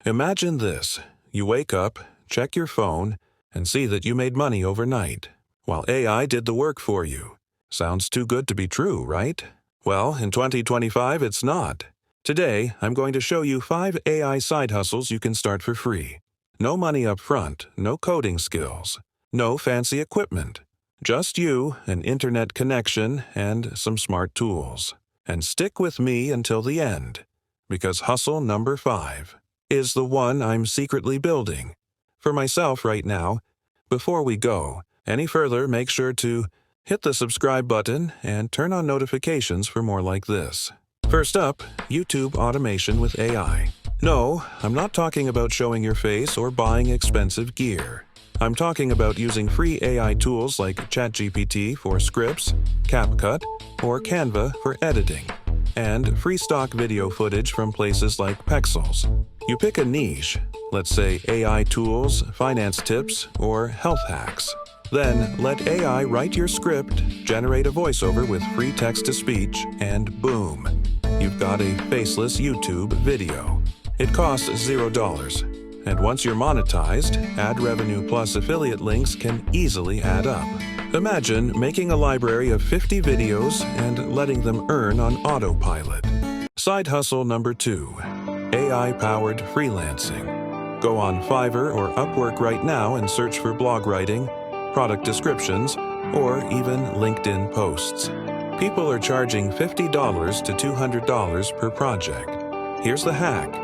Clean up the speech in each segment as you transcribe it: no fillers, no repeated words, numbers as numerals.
Imagine this. You wake up, check your phone, and see that you made money overnight, while AI did the work for you. Sounds too good to be true, right? Well, in 2025, it's not. Today, I'm going to show you 5 AI side hustles you can start for free. No money up front, no coding skills, no fancy equipment. Just you, an internet connection, and some smart tools. And stick with me until the end, because hustle number 5 is the one I'm secretly building for myself right now. Before we go any further, make sure to hit the subscribe button and turn on notifications for more like this. First up, YouTube automation with AI. No, I'm not talking about showing your face or buying expensive gear. I'm talking about using free AI tools like ChatGPT for scripts, CapCut, or Canva for editing, and free stock video footage from places like Pexels. You pick a niche, let's say AI tools, finance tips, or health hacks. Then let AI write your script, generate a voiceover with free text-to-speech, and boom, you've got a faceless YouTube video. It costs $0. And once you're monetized, ad revenue plus affiliate links can easily add up. Imagine making a library of 50 videos and letting them earn on autopilot. Side hustle number 2, AI-powered freelancing. Go on Fiverr or Upwork right now and search for blog writing, product descriptions, or even LinkedIn posts. People are charging $50 to $200 per project. Here's the hack.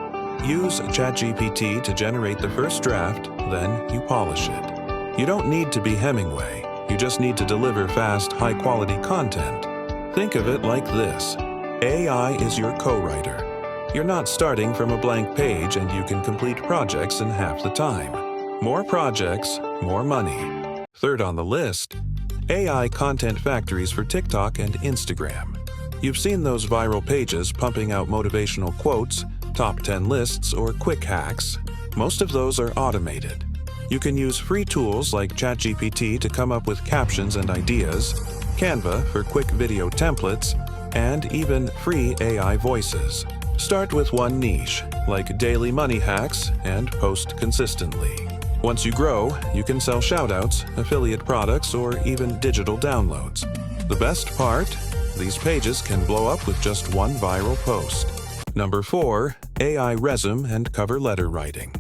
Use ChatGPT to generate the first draft, then you polish it. You don't need to be Hemingway. You just need to deliver fast, high-quality content. Think of it like this. AI is your co-writer. You're not starting from a blank page, and you can complete projects in half the time. More projects, more money. Third on the list, AI content factories for TikTok and Instagram. You've seen those viral pages pumping out motivational quotes, top 10 lists, or quick hacks. Most of those are automated. You can use free tools like ChatGPT to come up with captions and ideas, Canva for quick video templates, and even free AI voices. Start with one niche, like daily money hacks, and post consistently. Once you grow, you can sell shoutouts, affiliate products, or even digital downloads. The best part? These pages can blow up with just one viral post. Number 4, AI resume and cover letter writing.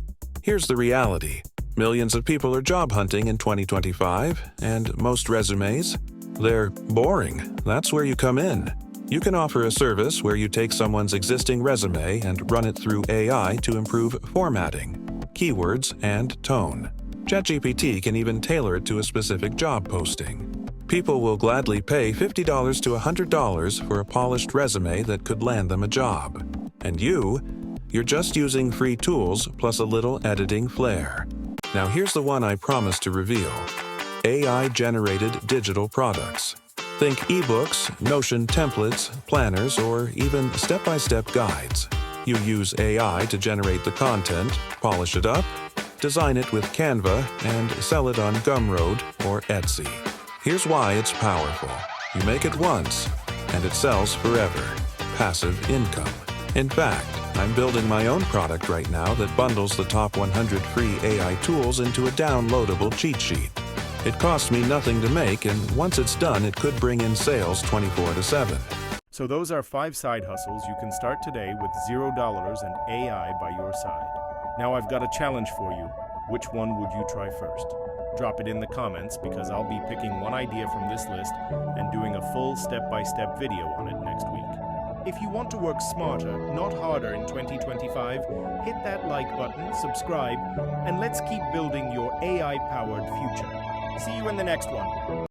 Here's the reality. Millions of people are job hunting in 2025, and most resumes, they're boring. That's where you come in. You can offer a service where you take someone's existing resume and run it through AI to improve formatting, keywords, and tone. ChatGPT can even tailor it to a specific job posting. People will gladly pay $50 to $100 for a polished resume that could land them a job. And you're just using free tools plus a little editing flair. Now here's the one I promised to reveal. AI-generated digital products. Think ebooks, Notion templates, planners, or even step-by-step guides. You use AI to generate the content, polish it up, design it with Canva, and sell it on Gumroad or Etsy. Here's why it's powerful. You make it once, and it sells forever. Passive income. In fact, I'm building my own product right now that bundles the top 100 free AI tools into a downloadable cheat sheet. It costs me nothing to make, and once it's done, it could bring in sales 24/7. So those are 5 side hustles you can start today with $0 and AI by your side. Now I've got a challenge for you. Which one would you try first? Drop it in the comments, because I'll be picking one idea from this list and doing a full step-by-step video on it next week. If you want to work smarter, not harder in 2025, hit that like button, subscribe, and let's keep building your AI-powered future. See you in the next one.